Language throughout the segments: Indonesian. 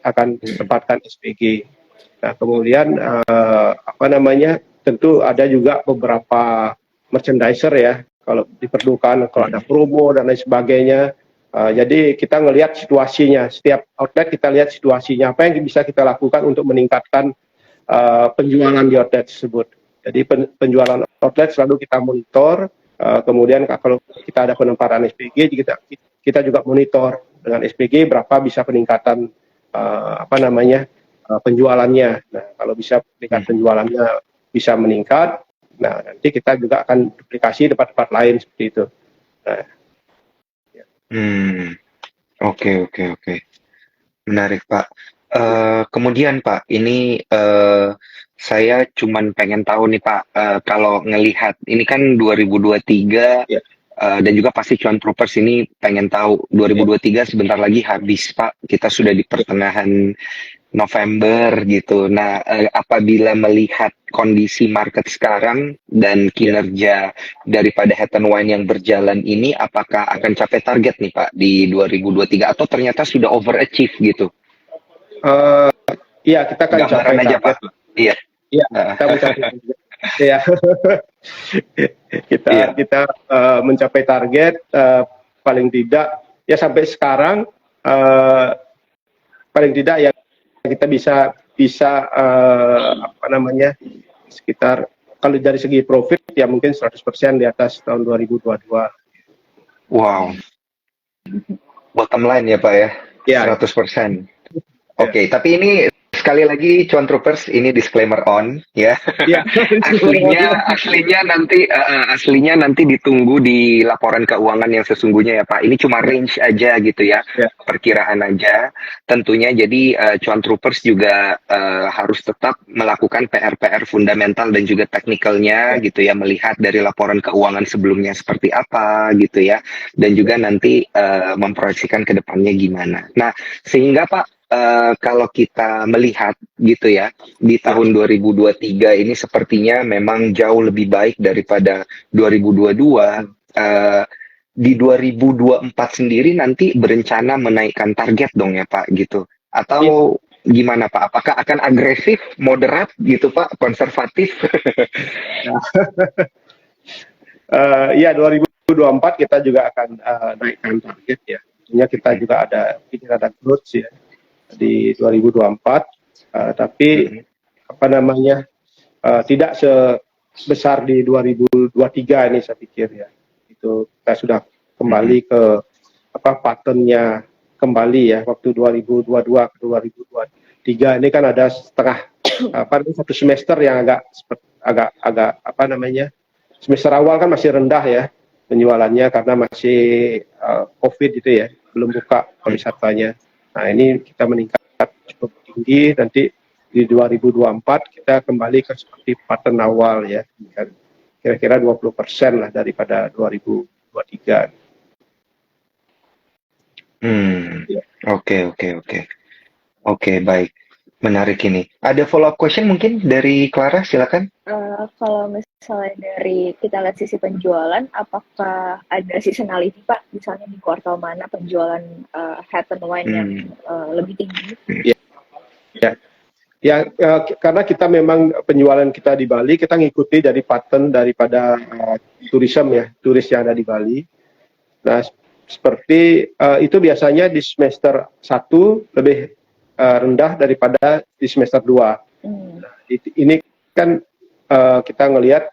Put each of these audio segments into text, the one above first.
akan tempatkan SPG. Nah, kemudian tentu ada juga beberapa merchandiser ya, kalau diperlukan, kalau ada promo dan lain sebagainya. Jadi kita ngelihat situasinya, setiap outlet kita lihat situasinya, apa yang bisa kita lakukan untuk meningkatkan penjualan di outlet tersebut. Jadi penjualan outlet selalu kita monitor, kemudian kalau kita ada penempatan SPG, kita juga monitor dengan SPG berapa bisa peningkatan penjualannya. Nah, kalau bisa penjualannya bisa meningkat, nah nanti kita juga akan duplikasi tempat-tempat lain seperti itu. Nah, Oke. Menarik, Pak. Kemudian, Pak, ini saya cuman pengen tahu nih, Pak, kalau ngelihat ini kan 2023 ya, dan juga pasti Cuan Troopers ini pengen tahu ya, 2023 sebentar lagi habis, Pak. Kita sudah di pertengahan November gitu. Nah, apabila melihat kondisi market sekarang dan ya. kinerja daripada Head and Wine yang berjalan ini, apakah akan capai target nih Pak di 2023 atau ternyata sudah overachieve gitu? Uh, Iya, kita akan capai Gambaran aja target. Pak. Iya. Iya, Uh, kita mencapai target. Iya, kita iya. kita mencapai target paling tidak ya sampai sekarang paling tidak ya kita bisa sekitar kalau dari segi profit ya mungkin 100% di atas tahun 2022. Wow. Bottom line ya Pak ya. Ya, 100%. ya, Oke, tapi ini sekali lagi Cuan Troopers ini disclaimer on ya. ya. aslinya nanti ditunggu di laporan keuangan yang sesungguhnya ya Pak. Ini cuma range aja gitu ya. Ya, Perkiraan aja. Tentunya jadi Cuan Troopers juga harus tetap melakukan PR-PR fundamental dan juga teknikalnya ya, gitu ya, melihat dari laporan keuangan sebelumnya seperti apa gitu ya, dan juga nanti memproyeksikan ke depannya gimana. Nah, sehingga Pak, kalau kita melihat gitu ya, di ya. tahun 2023 ini sepertinya memang jauh lebih baik daripada 2022. Di 2024 sendiri nanti berencana menaikkan target dong ya Pak gitu. Ya. Atau gimana Pak? Apakah akan agresif, moderat gitu Pak, konservatif? Ya 2024 kita juga akan naikkan target ya. Tentunya kita juga ada growth ya di 2024, tapi tidak sebesar di 2023 ini saya pikir ya. Itu kita sudah kembali ke patternnya kembali ya, waktu 2022 ke 2023 ini kan ada satu semester yang semester awal kan masih rendah ya penjualannya karena masih COVID itu ya, belum buka pariwisatanya. Nah, ini kita meningkat cukup tinggi, nanti di 2024 kita kembali ke seperti pattern awal ya, kira-kira 20% lah daripada 2023. Oke, baik. Menarik ini. Ada follow up question mungkin dari Clara, silakan. Kalau misalnya dari kita lihat sisi penjualan, apakah ada seasonality Pak? Misalnya di kuartal mana penjualan Head and Wine yang lebih tinggi? Karena kita memang penjualan kita di Bali, kita ngikuti dari pattern daripada turis yang ada di Bali. Nah, seperti itu biasanya di semester 1 lebih rendah daripada di semester 2. Nah, ini kan kita ngelihat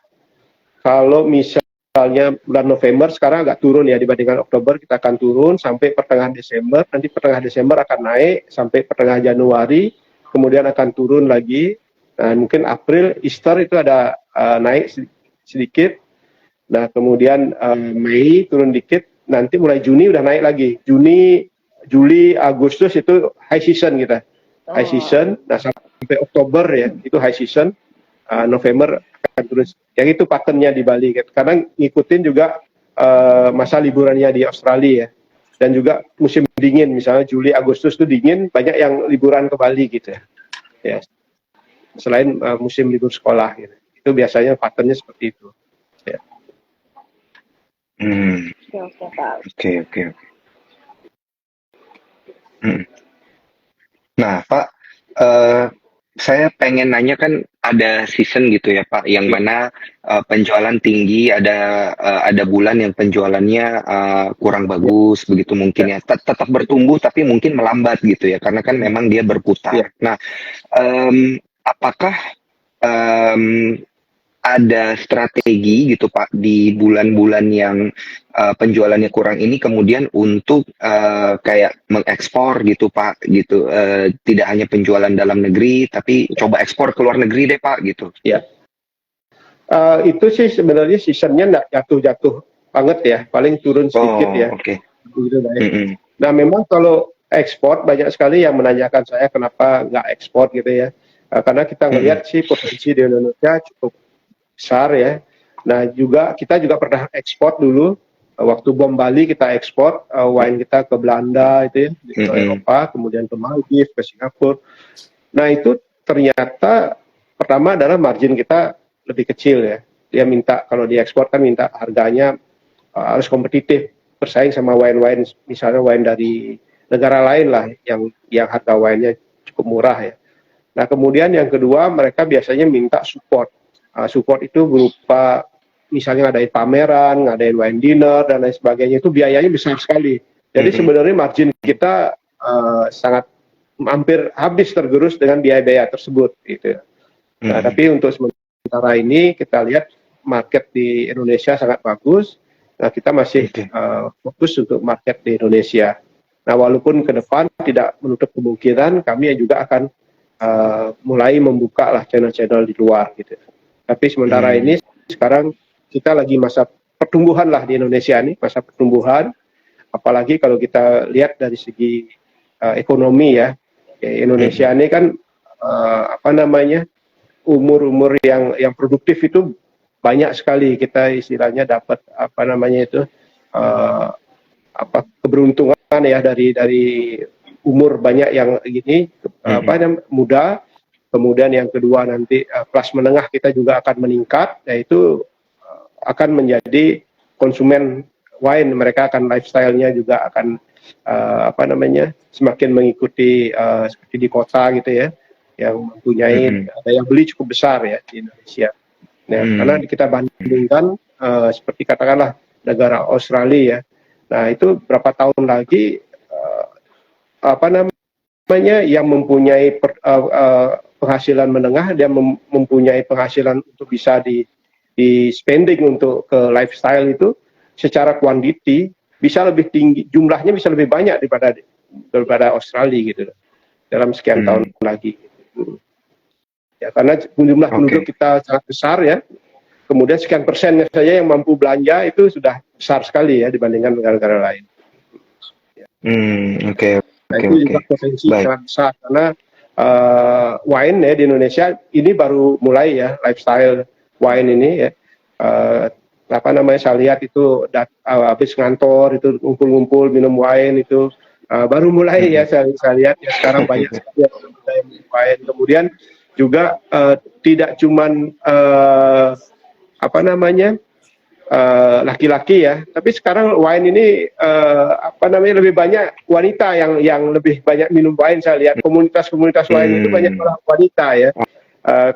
kalau misalnya bulan November sekarang agak turun ya dibandingkan Oktober, kita akan turun sampai pertengahan Desember, nanti pertengahan Desember akan naik sampai pertengahan Januari, kemudian akan turun lagi. Nah, mungkin April, Easter itu ada naik sedikit. Nah, kemudian Mei turun dikit, nanti mulai Juni udah naik lagi. Juni, Juli, Agustus itu high season kita. High season. Nah, sampai Oktober ya, itu high season. November akan turun. Yang itu patternnya di Bali. Karena ngikutin juga masa liburannya di Australia ya. Dan juga musim dingin, misalnya Juli, Agustus itu dingin, banyak yang liburan ke Bali gitu ya. Ya. Selain musim libur sekolah gitu. Itu biasanya patternnya seperti itu. Ya. Oke. Nah, Pak, eh, saya pengen nanya kan ada season gitu ya, Pak, yang mana penjualan tinggi, ada bulan yang penjualannya kurang Ya, bagus, begitu mungkin ya, ya. Tetap bertumbuh tapi mungkin melambat gitu ya, karena kan memang dia ya. berputar. Nah, apakah em, ada strategi gitu Pak di bulan-bulan yang penjualannya kurang ini kemudian untuk kayak mengekspor gitu Pak gitu tidak hanya penjualan dalam negeri tapi coba ekspor ke luar negeri deh Pak gitu. Ya. Itu sih sebenarnya seasonnya nggak jatuh-jatuh banget ya, paling turun sedikit Oh ya. oke. Gitu lah ya. Mm-mm. Nah memang kalau ekspor banyak sekali yang menanyakan saya kenapa nggak ekspor gitu ya. Karena kita Mm-mm. ngelihat sih potensi di Indonesia cukup besar ya. Nah kita juga pernah ekspor dulu. Waktu bom Bali kita ekspor wine kita ke Belanda itu ya, ke Mm-mm. Eropa, kemudian ke Maldives, ke Singapura. Nah itu ternyata pertama adalah margin kita lebih kecil ya. Dia minta kalau diekspor kan minta harganya harus kompetitif bersaing sama wine-wine misalnya wine dari negara lain lah yang harga wine-nya cukup murah ya. Nah kemudian yang kedua mereka biasanya minta support. Support itu berupa misalnya ngadain pameran, ngadain wine dinner dan lain sebagainya itu biayanya besar sekali. Jadi Mm-mm. sebenarnya margin kita sangat hampir habis tergerus dengan biaya-biaya tersebut gitu. Nah, Mm-mm. tapi untuk sementara ini kita lihat market di Indonesia sangat bagus. Nah, kita masih Oke. fokus untuk market di Indonesia. Nah, walaupun ke depan tidak menutup kemungkinan kami juga akan mulai membuka lah channel-channel di luar gitu. Tapi sementara Mm. ini sekarang kita lagi masa pertumbuhan lah di Indonesia nih, masa pertumbuhan. Apalagi kalau kita lihat dari segi ekonomi ya, Indonesia Mm-mm. ini kan apa namanya umur-umur yang produktif itu banyak sekali kita istilahnya dapat apa namanya itu uh, apa keberuntungan ya dari umur banyak yang gini apa Mm-mm. namanya muda. Kemudian yang kedua nanti kelas menengah kita juga akan meningkat, yaitu akan menjadi konsumen wine. Mereka akan lifestyle-nya juga akan apa namanya semakin mengikuti seperti di kota gitu ya, yang mempunyai Mm-mm. daya beli cukup besar ya di Indonesia. Nah, karena Mm. kita bandingkan seperti katakanlah negara Australia ya. Nah, itu berapa tahun lagi apa namanya yang mempunyai penghasilan menengah, dia mempunyai penghasilan untuk bisa di spending untuk ke lifestyle itu secara kuantiti bisa lebih tinggi, jumlahnya bisa lebih banyak daripada Australia gitu dalam sekian tahun Mm. lagi. Ya, karena jumlah penduduk Oke. kita sangat besar ya, kemudian sekian persennya saja yang mampu belanja itu sudah besar sekali ya dibandingkan negara-negara lain. Oke Nah oke itu oke. juga potensi Baik. sangat besar karena wine ya di Indonesia ini baru mulai ya lifestyle wine ini ya. Apa namanya saya lihat itu habis ngantor itu ngumpul-ngumpul minum wine itu baru mulai ya Mm-mm. saya lihat ya sekarang banyak sekali yang mulai minum wine. Kemudian juga tidak cuman apa namanya laki-laki ya, tapi sekarang wine ini apa namanya lebih banyak wanita yang lebih banyak minum wine. Saya lihat komunitas-komunitas wine itu banyak Hmm, malah wanita ya.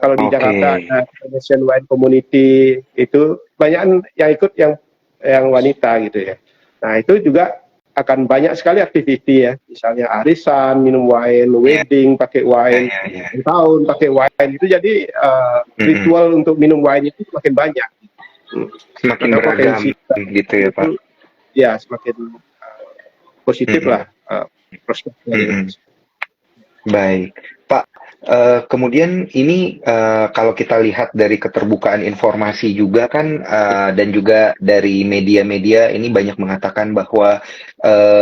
Kalau di oke. Jakarta ada Indonesian Wine Community itu banyak yang ikut yang wanita gitu ya. Nah itu juga akan banyak sekali aktiviti ya, misalnya arisan minum wine, Ya, wedding pakai ya, wine, ya, ya. tahun pakai wine itu jadi Mm-mm. ritual untuk minum wine itu semakin banyak. Semakin Maka beragam potensi gitu ya, itu Pak. ya semakin positif Mm-mm. lah prospeknya di Mm-mm. Indonesia. Baik, Pak. Kemudian ini kalau kita lihat dari keterbukaan informasi juga kan dan juga dari media-media ini banyak mengatakan bahwa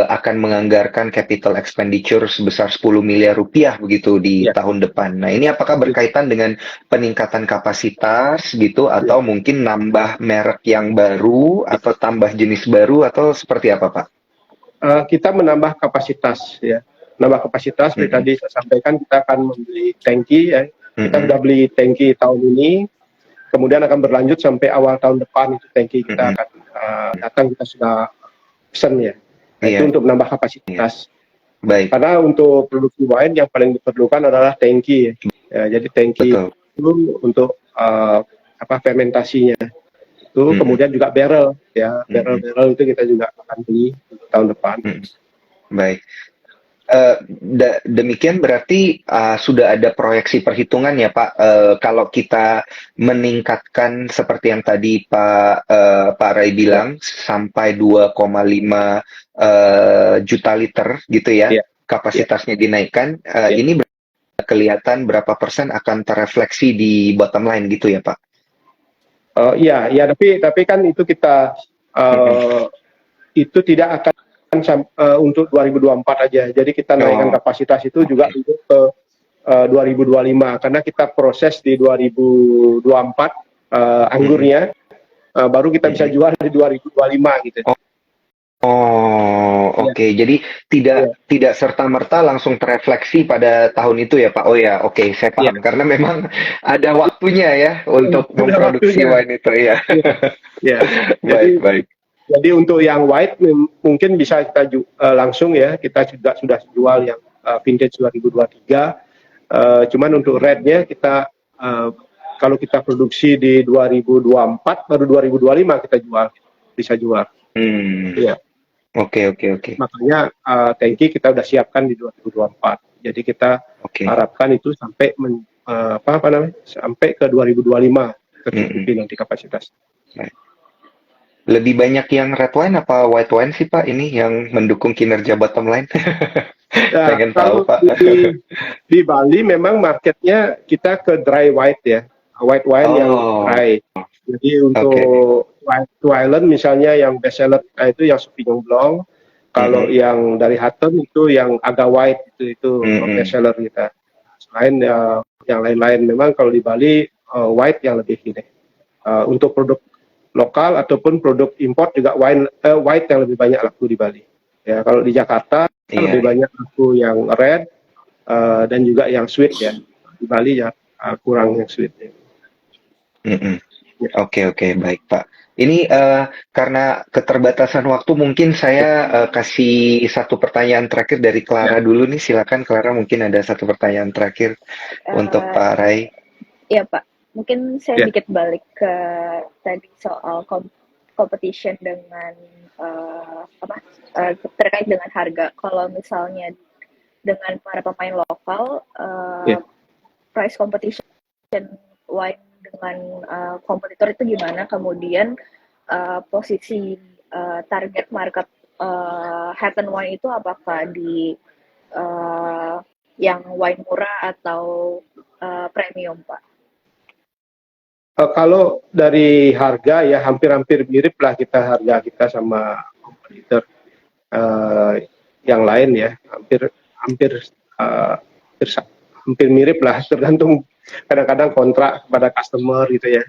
akan menganggarkan capital expenditure sebesar 10 miliar rupiah begitu di Ya, tahun depan. Nah, ini apakah ya, berkaitan dengan peningkatan kapasitas gitu ya. atau mungkin nambah merek yang baru atau tambah jenis baru atau seperti apa, Pak? Kita menambah kapasitas ya, menambah kapasitas. Seperti Mm-mm. tadi saya sampaikan kita akan membeli tangki ya. Kita Mm-mm. sudah beli tangki tahun ini, kemudian akan berlanjut sampai awal tahun depan itu tangki kita Mm-mm. akan datang kita sudah pesan ya. Nah, itu Iya, untuk menambah iya. kapasitas. Baik, Karena untuk produksi wine yang paling diperlukan adalah tangki. Ya, jadi tangki betul. itu untuk fermentasinya. Itu Mm-mm, kemudian juga barrel ya, mm-mm, barrel itu kita juga akan beli untuk tahun depan. mm-mm. Baik. Demikian berarti sudah ada proyeksi perhitungan ya Pak. Kalau kita meningkatkan seperti yang tadi Pak Ray Ya, bilang sampai 2,5 juta liter gitu ya, ya, ya, kapasitasnya dinaikkan, ya. ini kelihatan berapa persen akan terefleksi di bottom line gitu ya Pak? Iya, iya, tapi kan itu kita Mm-mm. uh, itu tidak akan untuk 2024 aja. Jadi kita naikkan Oh, kapasitas itu juga oke. untuk ke 2025 karena kita proses di 2024 Mm-mm. anggurnya baru kita bisa Mm-mm. jual di 2025 gitu. Oh, Iya, oke. Jadi iya, tidak tidak serta-merta langsung terefleksi pada tahun itu ya, Pak. Oh ya, oke, saya iya. paham. Karena memang ada waktunya ya untuk Sudah memproduksi waktunya. wine itu ya. Iya, iya. Baik, Jadi baik. Jadi untuk yang white mungkin bisa kita langsung ya, kita juga sudah jual yang vintage 2023. Cuman untuk rednya kita kalau kita produksi di 2024 baru 2025 kita bisa jual. Hmm, Iya, oke, oke, oke. makanya tanki kita udah siapkan di 2024. Jadi kita Oke. harapkan itu sampai apa namanya? Sampai ke 2025 Mm-mm. tercukupi nanti kapasitas. Baik. Lebih banyak yang red wine apa white wine sih, Pak? Ini yang mendukung kinerja bottom line? Ya, Pengen tahu, kalau Pak. di Bali memang marketnya kita ke dry white ya, white wine yang Oh, dry. Jadi oke. untuk white island misalnya yang best seller itu yang Sauvignon Blanc. Kalau Mm-mm. yang dari Hutton itu yang agak white itu best Mm-mm. seller kita. Selain yang lain-lain memang kalau di Bali white yang lebih ini. Untuk produk lokal ataupun produk import juga white yang lebih banyak laku di Bali. Ya, kalau di Jakarta lebih Iya. banyak laku yang red dan juga yang sweet ya. Di Bali ya kurang yang sweet ya. Mm-mm. Ya, Oke, oke, baik, Pak. Ini karena keterbatasan waktu, mungkin saya kasih satu pertanyaan terakhir dari ya, Clara dulu nih. Silakan, Clara, mungkin ada satu pertanyaan terakhir untuk Eh, Pak Rai. ya Pak, mungkin saya ya. dikit balik ke tadi soal competition dengan apa terkait dengan harga. Kalau misalnya dengan para pemain lokal, Ya. price competition wine dengan kompetitor itu gimana? Kemudian posisi target market Hat and Wine itu apakah di uh, yang wine murah atau premium, Pak? Kalau dari harga ya hampir-hampir mirip lah harga kita sama kompetitor yang lain ya, hampir hampir uh, hampir mirip lah, tergantung kadang-kadang kontrak kepada customer gitu ya.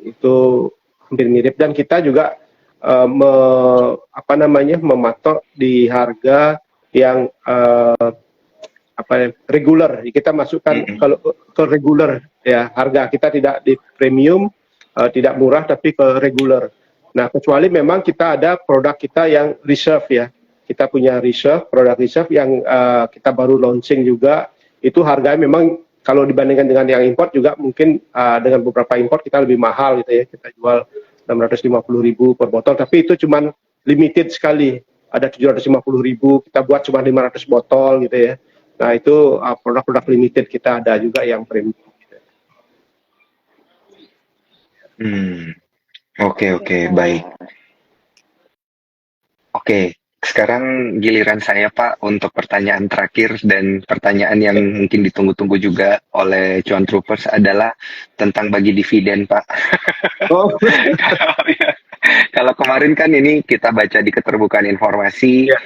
Itu hampir mirip dan kita juga mematok di harga yang reguler. Kita masukkan Mm-mm. kalau ke reguler ya, harga kita tidak di premium, tidak murah tapi ke reguler. Nah, kecuali memang kita ada produk kita yang reserve ya. Kita punya produk reserve yang kita baru launching juga. Itu harganya memang kalau dibandingkan dengan yang import juga mungkin dengan beberapa import kita lebih mahal gitu ya. Kita jual 650.000 per botol, tapi itu cuman limited sekali. Ada 750.000, kita buat cuma 500 botol gitu ya. Nah, itu produk-produk limited kita ada juga yang premium. Hmm, oke, Oke, oke, baik. Oke, sekarang giliran saya Pak untuk pertanyaan terakhir dan pertanyaan yang mungkin ditunggu-tunggu juga oleh Cuan Troopers adalah tentang bagi dividen Pak. Oh, Kalau ya, kalau kemarin kan ini kita baca di keterbukaan informasi ya,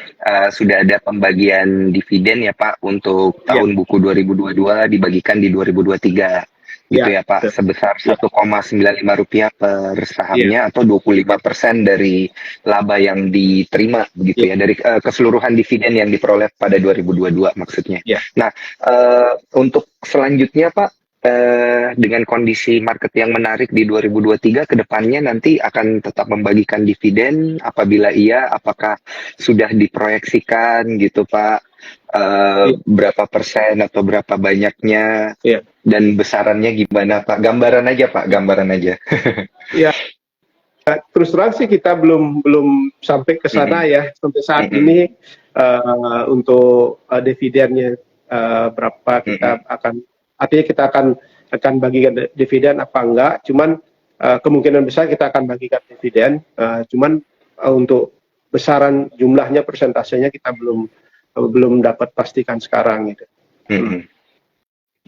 sudah ada pembagian dividen ya Pak untuk ya, tahun buku 2022 dibagikan di 2023 gitu ya, ya Pak betul. sebesar Ya, Rp1,95 per ya, sahamnya atau 25% dari laba yang diterima ya, begitu ya dari keseluruhan dividen yang diperoleh pada 2022 maksudnya. ya. Nah, untuk selanjutnya Pak dengan kondisi market yang menarik di 2023 ke depannya nanti akan tetap membagikan dividen? Apabila iya, apakah sudah diproyeksikan gitu Pak? Berapa persen atau berapa banyaknya? Iya. Dan besarannya gimana Pak? Gambaran aja Pak, gambaran aja. Ya, terus terang sih kita belum sampai ke sana ya sampai saat ini untuk dividennya berapa kita akan, artinya kita akan bagikan dividen apa enggak, cuman kemungkinan besar kita akan bagikan dividen, cuman untuk besaran jumlahnya persentasenya kita belum dapat pastikan sekarang gitu.